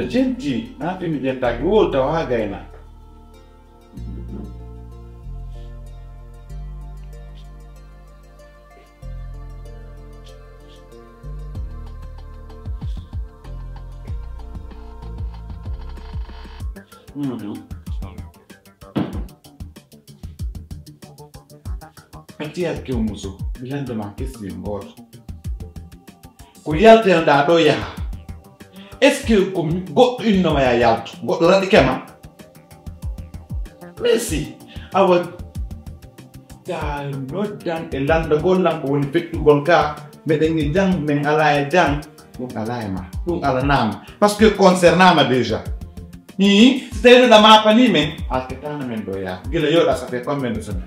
Gente, nanti mi jenta gol tahu harga enak. Nanti aku musuh bilang demam kismin bor. Kuliah yang dah doya. Est-ce que comme go une no ya yaltu go radikema merci awa da no dan e landa gollan ko woni fettu gol ka meden ni jang men ala e jang dum ala e ma dum ala nam parce que concernant ma déjà ni c'est la mappa ni men alketana men do ya gila yo da ça fait combien de semaines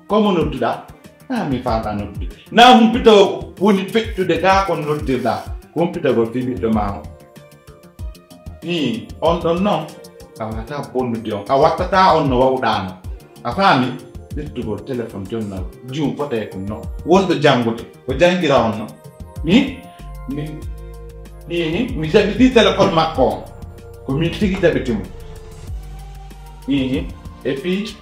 comme on dit là mi fa da no dit na hum pito woni fettu de ka kon no dit là hum pito go tibi de ma ni on don't know awata bonu dion awata ta on no wawdano afami lettugo telephone jonna jum fote ko no wondo jangote o jangira on no mi jabi di telephone makko ko mi tigi tabetimu et puis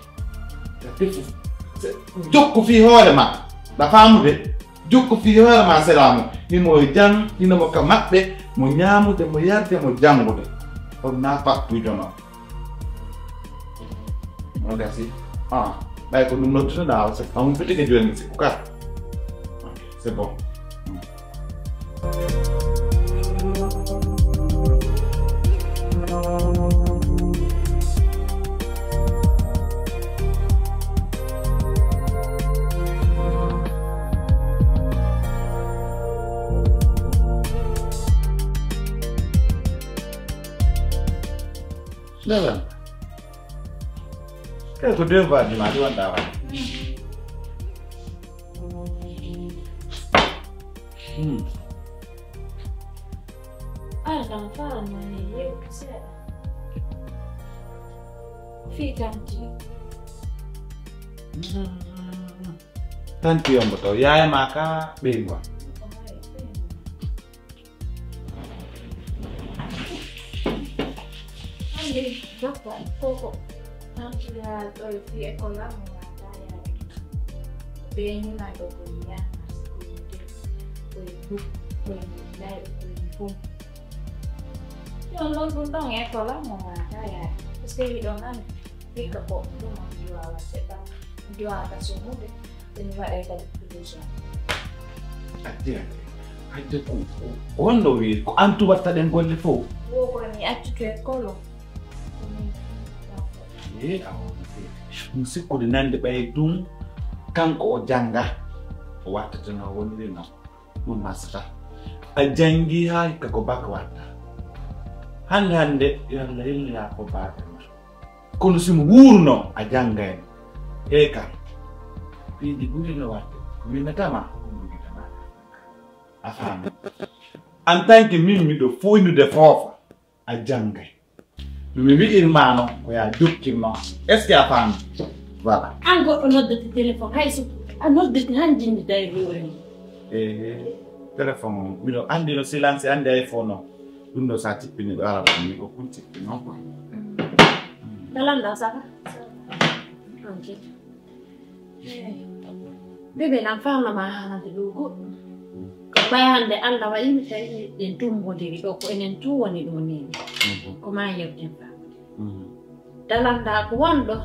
jokko fi hoore ma da famude jokko fi hoore ma selamu ni mo jang ni mo ka mabbe mo nyaamude mo yarde mo jangude on n'a pas tout donné. Merci. Ah, bah quand nous notre là, c'est un petit que Dieu nous c'est quoi? C'est bon. Dalam. Kayak tu dia buat di mana anda? Alam faham ni, ya bisa. Fikir Tanti yang betul, ya maka bingung. Dapat pokok ya tôi phía con lắm mà đây bên như này của nhà của đây của nhưng luôn luôn nghe con lắm mà đây cái video này cái cặp bộ nó mà jual sẽ tăng jual cái số một đấy thì như vậy đây là video ada ondo wi ko antu watta den golle fo wo ko ni accu to kolo musikko de nande bay dum kanko o janga o watta tan woni no dum masata a jangi hay ko baka watta hande yalla illa ko baka kono simu wurno a janga e ka di buri no watta min natama afam en tant que mimi do foynu de fofa a janga mi wi irmano ko ya dukkimo est ce que afam voilà ango nodde téléphone hay so nodde handinde day rewre téléphone mi do andi no silence andi iphone dum do sa tippini do ala mi ko kunti non ko dalanda saka ok bebe na fama ma hanade lugo bayande anda wa imi tawi den tumbodiri do ko enen tu woni do ni ko ma yebden fa dalanda ko wando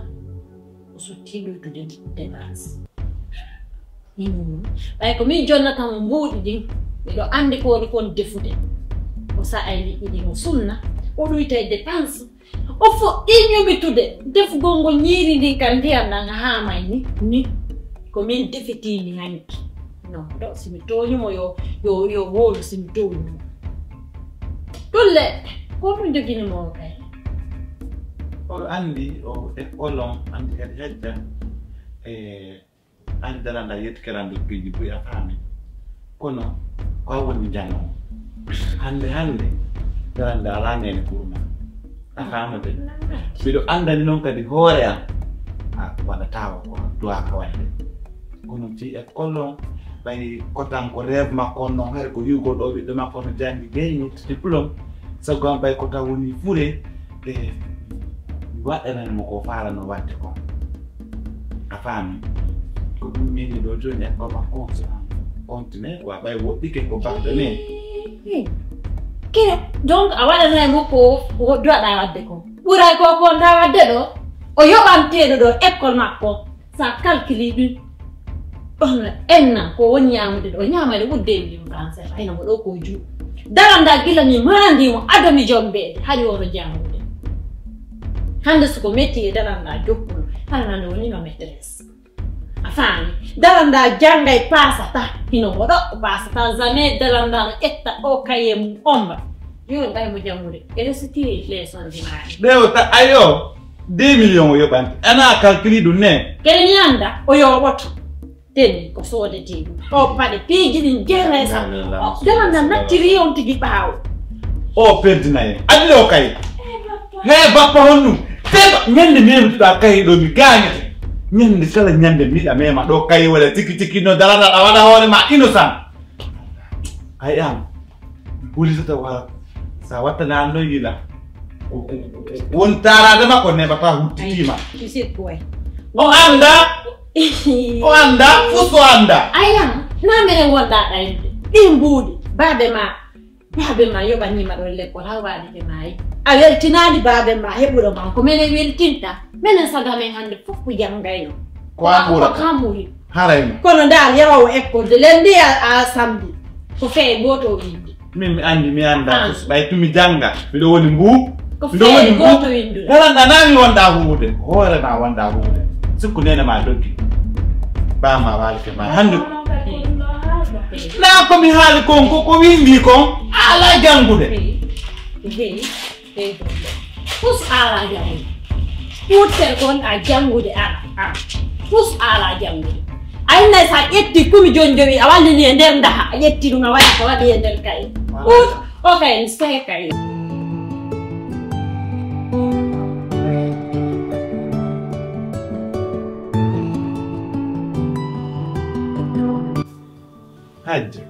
so tindo to den denas bay ko mi jonnata mo mbudi din do andi ko kon defude o sa ay idi mo sunna o do ite dépense o fo inyomi tude defu gongo nyiri din kan ndiam na ha may ni ko min defiti ni hanki no, do si mi toñu mo yo wolu si mi toñu. Tulle, ko dum jogini mo kay. O andi o e kolon andi hedda andi dalanda yet kelando piji bu ya fami. Kono ko woni jango. Hande dalanda alane ni kurma. Afama de. Bido andani non kadi hoore am. Wala tawa ko do aka wande. Kono ti e kolon bay kotan ko rev makko non her ko yugo do be makko no jangi geyni diplôme so gon bay ko tawoni fure e waɗanan mo ko faala no wadde ko a faami ko ɗum mini ɗo joni e ko makko continue wa ɓay woɗɗike ko bardane kene donc a waɗanay mo ko doɗa wadde ko ɓuuray ko ko nda wadde ɗo o yoɓanteɗo ɗo école makko sa calcule ɗum ɗon enna ko woni ñamude ɗo ñamade ɓurde ndimo français ayna mo ɗo ko juu daranda gila mi mandimo adomi jombeede haɗi wono jangude hande soko métier daranda jokkuno hanande wonino maîtresse a faami daranda jangay pasata hino moɗo pasata jamais daranda no ƴetta o kaye mum omba joni ɓaymo jangude e resitiri leçon ji maɗi ɗewta ayo 2 millions o yoɓante ana calcule ɗum ne kene mi anda o yoɓoto tenni ko soodete ɗum o paɗe piiji ɗin jeresa daranda nattiri on tigi ɓaawo o perdina en andi o kay he bappa honnu teɓa ñande memtuɗa kayi ɗo mi gañete ñande kala ñande mbiɗa mema ɗo kayi waɗa tiki tiki no daranda ɗa waɗa hoore ma innocent ay am wulisata wa sa wattana no yila won tarade makko neɓata huttitima o anda o anda fof o anda ayam namere gonɗa ɗayde ɗin mbuuɗi baabe ma yoɓanima ɗon l'école ha waɗide maayi a weltinani baabe ma heɓuɗo ma ko minen weltinta minen saga men hande fof ko janggayno ko an ɓuura kam ɓuri harayma kono ndar yawawo école de lendi a samedi ko fee goto windi min mi andi mi anda ɓay tumi jangga miɗo woni mbuu ko fee goto winduɗa daranda nami wonɗa huude hoore ma wonɗa huude sikku nene ma doggi bama walke ma hande na komi haali kon ko windi kon ala jangude fus ala jangude ɓurtel kon a jangude ala fus ala jangude aynay sa ƴetti kumi joni jowi a wallini e nder daha a ƴetti ɗum a waɗi ko waɗi e nder kayi ɓut o kay sey kayi hajja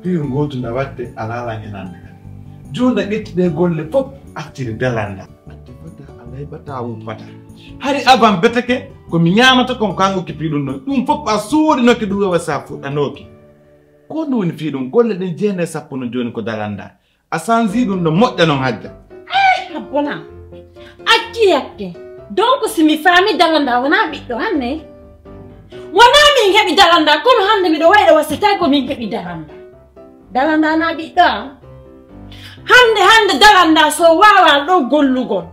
piyo goto nda wadde alala ñanande jonda ƴettiɗe golle fof artiri dalanda attefata ala heɓata wuppata hari avant beteke komi ñamata kon kanko kipi ɗum ɗon ɗum fof a suuɗinoke ɗum wewa sa fuɗɗanoki ko ndu woni fi ɗum golle ɗen jeene sappo no joni ko dalanda a sangi ɗum no moƴƴa noon hajja bona acci yakke donc simi faami dalanda wona ɓiɗɗo hanne wona min heɓi dalanda kono hande miɗo wayɗo wasitay ko min heɓi dalanda na ɓiɗɗo hande dalanda so wawal ɗo gollugol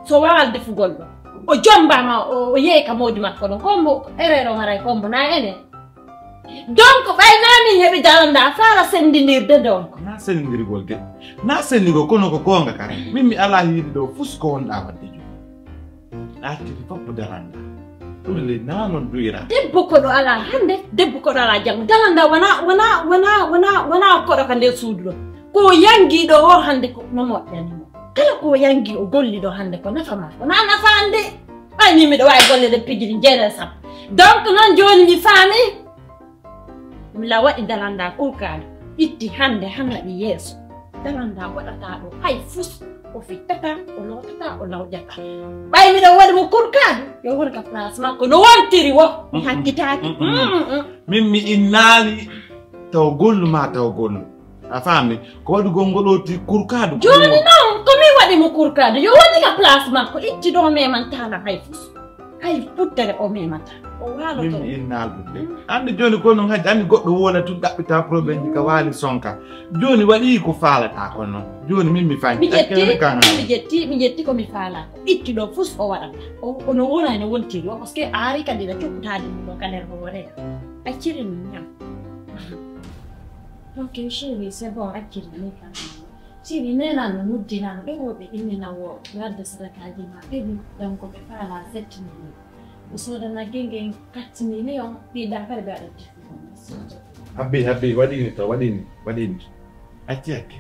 so wawal defugol ɗo o jombama o yeey ka moodi makko ɗon kombo erero haray kombo na enen donc ɓaynamin heɓi dalanda faala sendinirde donc na sendidirgol de na sendigol kono ko gonga kare min mi ala yiide ɗo fus ko wonɗa wadde joni artiri fof dalanda ɗum le nanon duyra debbo koɗo ala hande debbo koɗo ala janggo dalanda wona koɗo ka nder suudu ɗo ko yangiɗo o hande ko no moƴƴanimo kala ko yangi o golli ɗo hande ko nafama wona nafande ɓayni miɗo wawi gollede pijiri jeere sappo donc noon joni mi faami la waɗi dalanda kurkaɗo itti hande hannaɗi yeeso dalanda waɗata ɗo hay fus o fittata o lotata o lawƴata ɓay miɗo waɗi mo kurkaɗo yo woni ka place makko no wontiri wo mi hakkitaki min mi innani taw gollu ma taw gollu a faami ko waɗi gongoloti kurkaɗo joni noon komi waɗi mo kurkaɗo yo woni ka place makko itti ɗo memantala hay fus hay fuddere o memata o waloto min innalɗude andi joni ko noon haji andi goɗɗo wona tun ɗaɓɓita probléme ji ka waali sonka joni waɗi ko faalata ko noon joni min mi faami mi jetti komi faala itti ɗo fus o waɗata ono wona ene wontiri o par ce que a ari kadi ɗa copputade mum ɗo ka nder hooreya acciri mum ñam ok chéri c'est bon acciri ni kam chéri nenano muddinano ɓe woɓe ɗinninawo wadde sadakaji ma ɓeɗi donc ɓe faala 7 millions o sodana gengen 4 millions ɗiɗa kadi ɓe waɗa habbi waɗini to waɗini acci hakke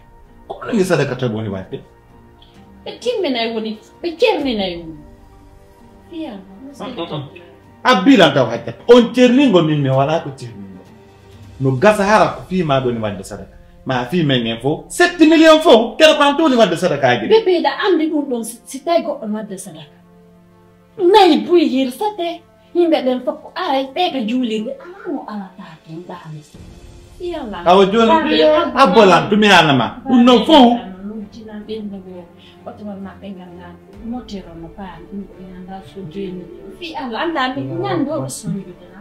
kono ni sadaka to woni wadde ɓe timminayi woni ɓe cerninayi woni abbilan taw hajja on cerningo min mi wala ko cerningo no gasa hara ko fiima ɗoni wadde sadaka ma fi men info 7 millions fo kero kan to ni wadde sadaka ji bébé da andi ɗum ɗon si tawi goɗɗo wadde sadaka nayi buy hir sate yimɓe ɓen fof ko aray ɓe ko juulirde alano alata ton ɗaami yalla awa joni abbolan tumi hanama ɗum non fo jinan ɓenɗo go otomal maɓɓe ganda motero no paami ɗum ɗo yanda so jeni fi allah andami ñandoɗo soñjude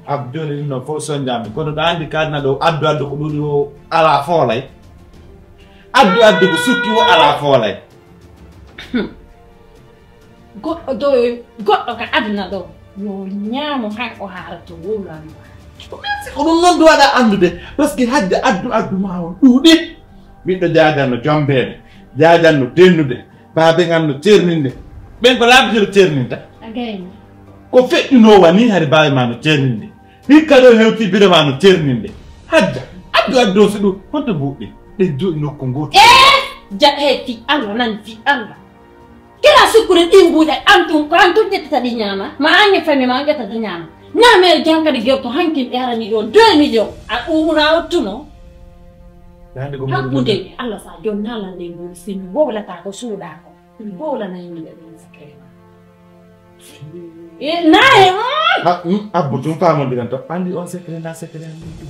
Abdul no fo sonjami kono da andi kadna do addu ko dudi o ala folay addu ko sukki o ala folay goɗɗo ka aduna ɗo yo ñaamo hanko haarato wowlano ko ɗum noon duwaɗa andude par ce que hadde addu ma on ɗuuɗi ɓiɗɗo jaadanno jombede jaadanno dennude baabe ngal no cerninde ɓen ko laabitiro cerninta agayni ko feƴƴunowa ni hari baawi ma no cerninde hikka ɗo hewti biro ma no cerninde hadda addu so ɗum honto buuɗɗi ɗe joɗi nokko goto jaɓe fi allah nan fi allah kila sukkure ɗin mbuuɗe antum ko antum ƴettata ɗi ñaama ma ange fami ma ƴettata ñaama ñaamere jankadi gewto hankin ɓe arani ɗo 2 millions a ɗumna ottuno hakkude allah sa joni nalande mburi simi bowlata ko suuɗa ko bowlana yimɓe ɗum sakema naye abbo tum famodiran to andi on secret na secret amin tum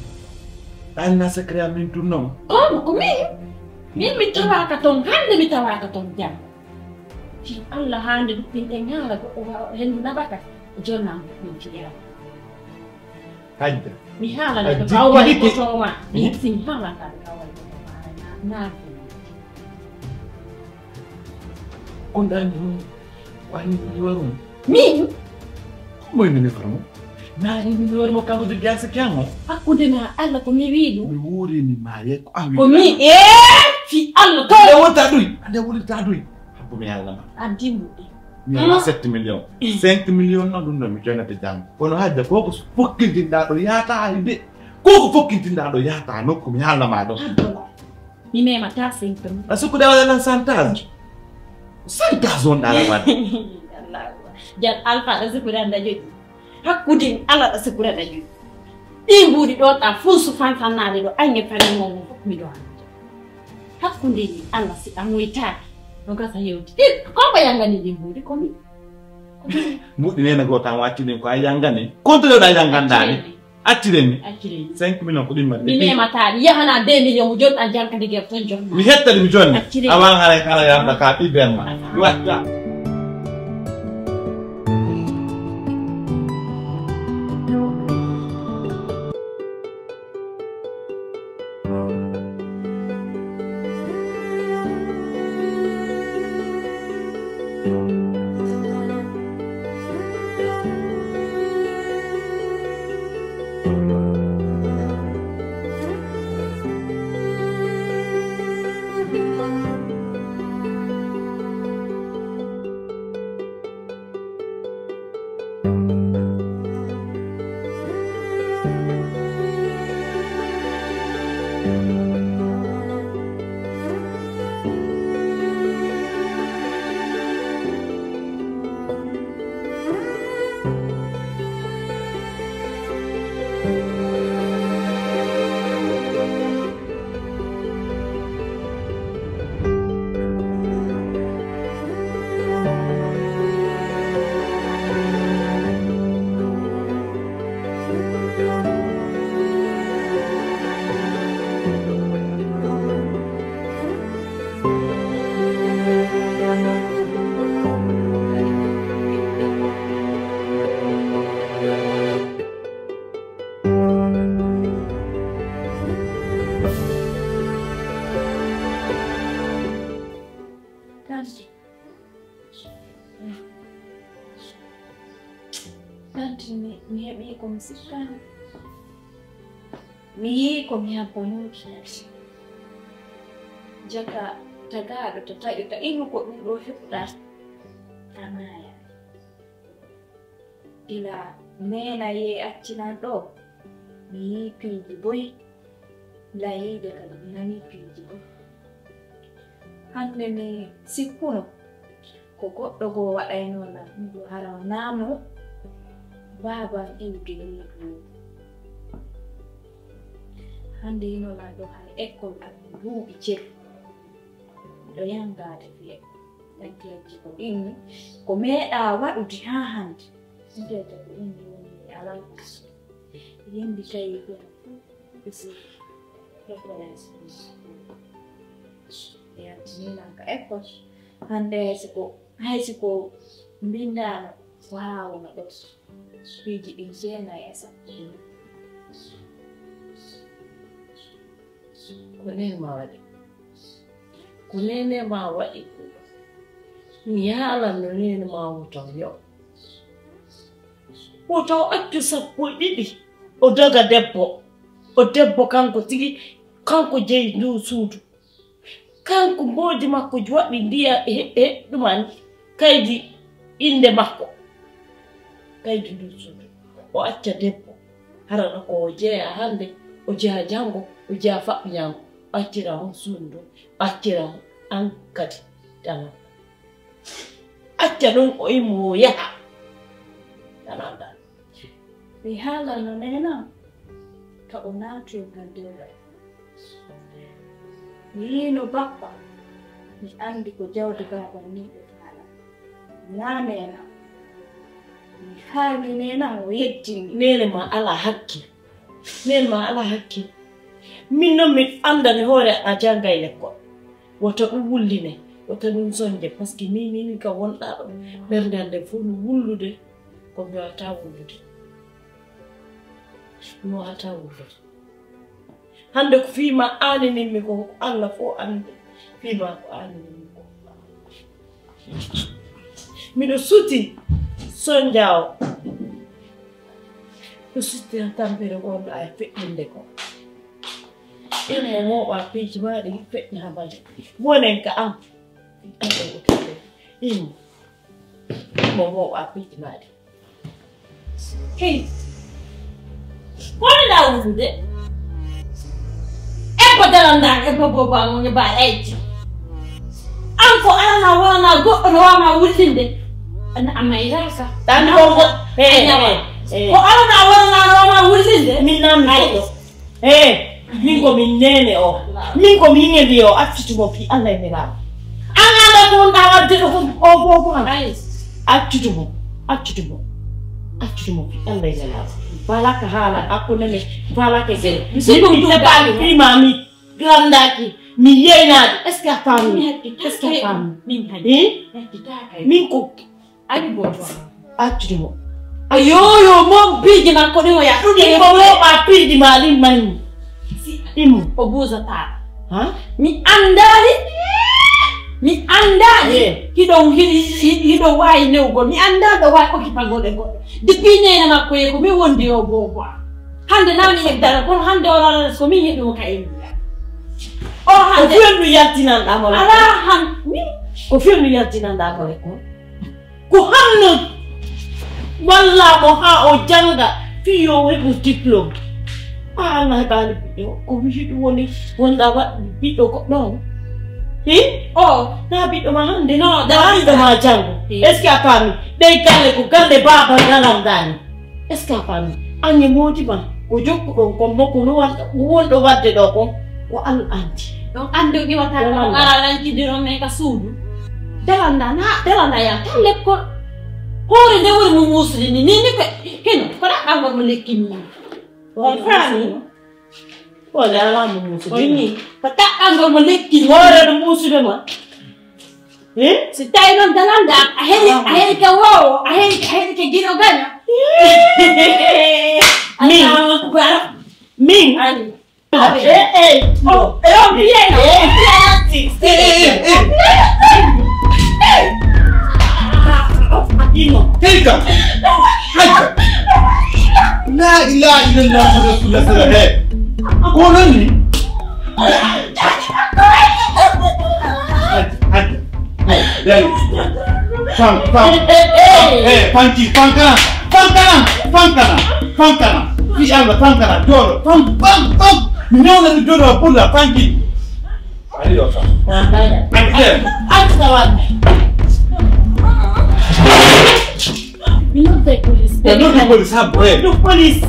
andi na secret amin tum noon ko min mi tawaka toon hande mi tawaka toon jam fi allah hande ɗuɓɓinɗe ñaala goɗɗo hendu naɓata jonnam min fiya hajja mi haalane ko kawwali kotoma mi hepsi mi haalantade kawwali kotoma naati on ɗani wani warum min moy nini farmo naani min warmo kanko jogi ak sakiyango hakkude ma allah ko mi wi ɗum mi wurini ma ye ko awi ko mi fi allah to ande wonta ɗuy ande wulita ɗuy habbo mi yallama addimuɗe mi ala 7 millions 5 millions noon ɗum ɗo mi joynata janggo kono hadde koko fokkintinɗa ɗo yataali de koko fokkintinɗa ɗo yata nokku mi yallama ɗo mi memata 5 a sukkude waɗanan chantage on ɗala wadde jan alpha ɗa sikkureɗa joƴi hakkude allah ɗa sikkureɗa joƴi ɗi mbuuɗi ɗon ɗa fulsu fansannade ɗo ange fani momo fof miɗo hande hakkude ni allah si ɗan woytaki no gasa hewti konko yangani ɗi mbuuɗi komi mbuɗi nene goo tan wacciden ko a yangani contrôle ɗa yanganɗani accireni 5 millions ko ɗimmati mi memataɗi yahana 2 millions mo jonɗa jankadi guer ton jonna mi hettade mi jonni awan haray kala yarda ka ɓiɓɓenma mi watta mi heɓi komi sikkano mi yii komi habbonoki jaga tagaɗo to taƴuta inu ko ɗum ɗo heɓɗa amaya ila mena ye accinan ɗo mi yii piiji boy layiide kadi mi nani piiji boy hande mi sikkuno ko goɗɗo goo waɗaynola miɗo harawa namo baban iwde ɗum hande ino la do hay école ak duubi ceeb do yangade fiye ekleji ko inni ko meeɗa waɗude ha hande ndeta ko inni woni alal yimɓe tawi ko isi reference ya tinaka école hande haysi ko mbindano wawno ɗo piiji ɗin seena e sappo ko nene ma waɗi mi yaalan no nene ma wutaw yo wutaw accu sappo ɗiɗi o daga debbo kanko tigi kanko jeyi ndu suudu kanko mboodi makko waɗi ndiya ɗuman kaydi inde makko kaydi ndu suudu o acca debbo harana ko o jeeya hande o jeeya jango o jeeya faɓɓiyango accira on suudu accira on an kadi dana acca ɗum o immo o yaha dananda mi haalano nena ka o naati gaddeɗo mi yino bappa mi andi ko jawdi gaba ni ɓe haala na nena mi haali nena o yettini nene ma ala hakkil min noon mi andani hoore a janngay l'école woto ɗum wulline woto ɗum sonde par ce que min ka wonɗa ɗo ɓernde nde fof no wullude ko mi wata wullude hande ko fiima aaninimi ko Allah fof andi fiima ko aaninimi ko miɗo suti sonjaawo ɗo sutti han tampere gonɗo ay feƴƴinde ko ina mooɓa piiji maɗi feƴƴi ha maje wonen ka am imo mo mooɓa piiji maɗi hey woni lawude eko dalanda eko boba mo ba eji an ko ana wana goɗɗo no wama wullinde ana amayraka tan ko ko ana wama wullinde min namni min ko min nene o min ko min ngendi o accitumo fi Allah e mira an ala ko ndawadde ko o bobo accitumo fi Allah e mira balaka hala akune me balaka gere mi tabali fi mami grandaki mi yenade est ce que fami min hadi min ko ali bobo accitumo ayoyo mom biji na ko ni o ya ɗum ko wo ba pidi mali mani imu o buza ta ha mi andali hiɗo wayi newgol mi anda ɗo wayi occupagol e goɗɗo depuis nene makko ye ko min wondi o bobo hande nami heddara kono hande o ranas ko min heɗimo ka emmiya o hande ko fiyandu yaltinanɗamo ala han ko fiyandu yaltinanɗamo l'école ko hanno wallamo ha o janga fiyo heɓu diplôme Allah heɓani ɓiɗɗo ko mi yiɗi woni wonɗa waɗi ɓiɗɗo goɗɗo on na ɓiɗɗo ma hande no ɓiɗɗo ma jango est ce que a faami ɗey galle ko galle baba galandani est ce que a faami ange modima ko jokkuɗon kon bo ko wonɗo wadde ɗo kon ko Allah andi donc ande iwata ko ara lankidiro men ka suudu delanda ya tan l'école hoore nde woni mo musli ni ko heno ko ɗaɓɓangol mo lekkini on faami wala ala mo musli ni ko ɗaɓɓangol mo lekkini hoore ɗo musude ma si tawi noon dalanda a heɗi ka wowo a heɗi ka giɗo gaña min ani Tilka! La ilaha illallah Rasulullah sallallahu alaihi wasallam. Konon ni? Fankana. Fi Allah fankana doro. Nyona ni doro pula fanki. Ayo sa. Não tem polícia. Não tem polícia, sabe? Não polícia.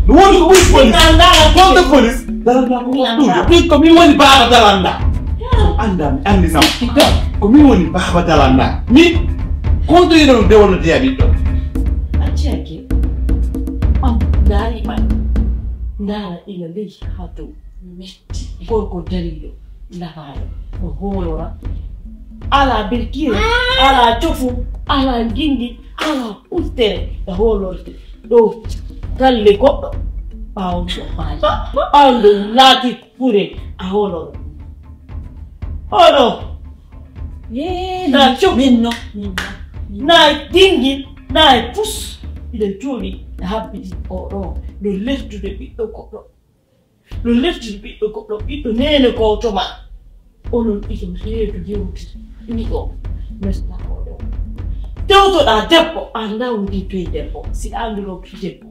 Não tem polícia. Não tem polícia. Dalanda ko ko mi woni baba dalanda. Anda andi na. Ko mi woni baba dalanda. Mi konto yino de wono dia bi do. Acheke. Dari man. Ndara ila le hatu. Ko darido. Ndara. Ko holora. Ala birkire, ala chofu, ala gindi, ala ustere. Da holora. Do galle ko. Ando lati pure a holora. Olo. Na chofu. Na dingi, na pus. Ile juli happy oro. Le left to the bit ko. Le left to the bit ko. Ito nene ko toma. Ono ito here to you. Nico. Nesta oro. Toto da depo anda undi tui depo. Si angelo depo.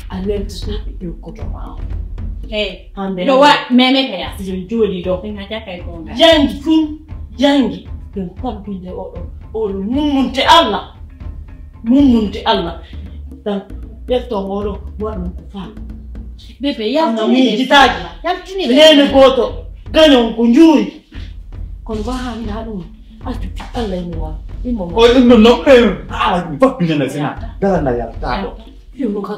I learned to snap it ko toma. Hey, no what meme kaya. Si juli do. Ngaja kay ko. Yangi kun, yangi. Yung kampi de oro. Oro mumunte Allah. Mumunte Allah. Dan yeto oro wanu kufa. Bebe ya mi jitaji. Yamtini Nene koto. Ganyo kunjuri. Kon bahan hadu. Atu Allah ni wa. Oh no fuck ni na sina. Dalanda ya tado.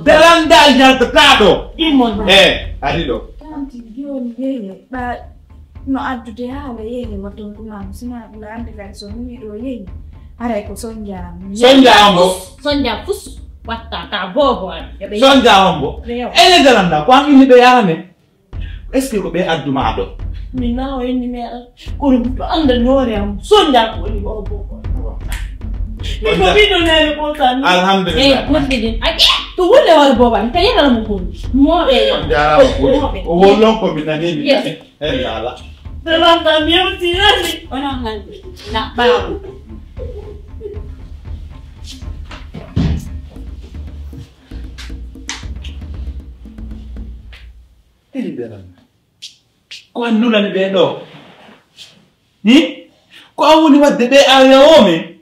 Dalanda ya tado. Adido. Tanti gion yeye ba no adu de hala yeye matungu mam sina ngande kan so mi do yeye. Ara ko sonja. Sonja ambo. Sonja fus watta ka bobo. Sonja ambo. Ele dalanda kwa ngini be yame. Est-ce que ko be aduma do? Mina o ni me ko ndo anda nore am sonja ko ni bobo. Ko bido ne ko tan. Alhamdulillah. Ko bidin. Ai to wole wal boba. Kaya na mo ko. Mo Sonja ko. O wolon ko bi na ni. La. Dalanda mi o ti ani. Ona ngandi. Na ba. Ele dalanda. Ko annula ni be do. Ni? Ko awuni wadde be ayome.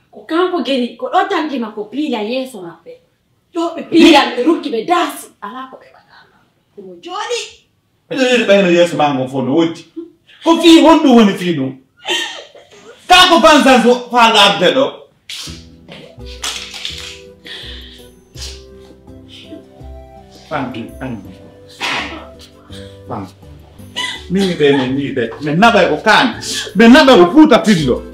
Ko kanko geri ko do tanki mako pila yeso mappe. Do be pila ruki be dasi ala ko be bagala. Ko jodi. Ele be no yeso mango fono woti. Ko fi hondu woni fi dum. Ka ko banza zo fala abde do. Fangi. Fang. Mimi bene ni be. Me naba ko kan. Me naba ko puta pillo.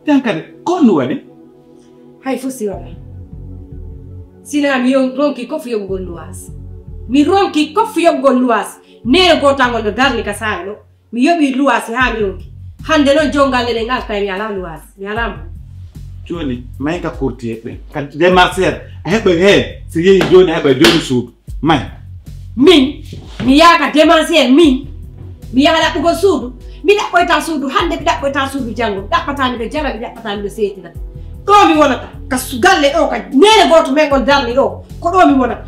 Tankade kono wani hay fusi wala sina mi ronki ko fiyo golluas mi ronki ko fiyo golluas ne go tangol do darli ka salo mi yobi luas ha mi ronki hande non jongale de ngal tay mi ala luas mi ala joni may ka korti be kan de marcer hebe he si yeyi joni hebe joni suudu may min mi yaka demansier min mi yaka ko suudu mi da ko ta suudu hande da ko ta suudu jango da patani be jara da patani be setina to mi wonata ka galle o ka nene goto men gon darli do ko do mi wonata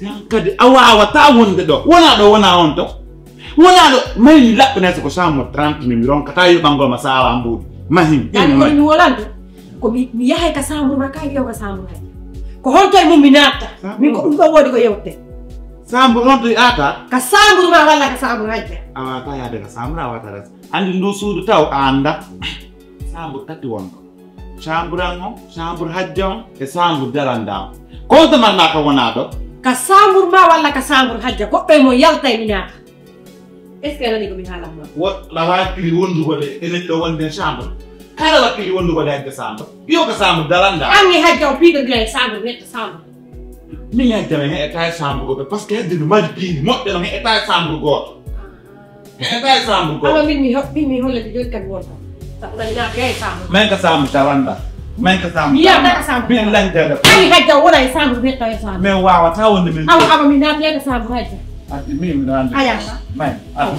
tankade awa ta wonde do wona on to wona do may labbene ko samo 30 ni mi ron kata yo bango masala ambudi mahim dan ko mi wolande ko mi yahay ka samu rakay yo ka samu ko honto mum mi nata min ko wodi ko yewte sambu honto ata ka samu ma wala ka samu hajja awata ya de samu awata ras andi ndo suudu taw anda sambu tati wonko chamburango chambur hajjon e sambu daranda ko to man naka wona do ka samu ma wala ka samu hajja ko be mo yaltay mi nata est ce que nani ko mi hala ma wo la wakili wondu ko de ene do wonde chambre kala wakili wondu ko de sambu yo ka sambu daranda angi hajja o pido gay samu net samu mi ya jame he eta sambu ko parce que de no mari pi mo de no he eta sambu go Entai sambu ko. Ama min mi holle di jot kan wota. Tak la ina kay sambu. Men ka sambu tawanda. Men ka sambu. Iya ka sambu. Bin lang dara. Ai hajja wala sambu be kay sambu. Men wawa tawon min. Ama min na ka sambu hajja. Ati min nan. Aya. Men. Oh.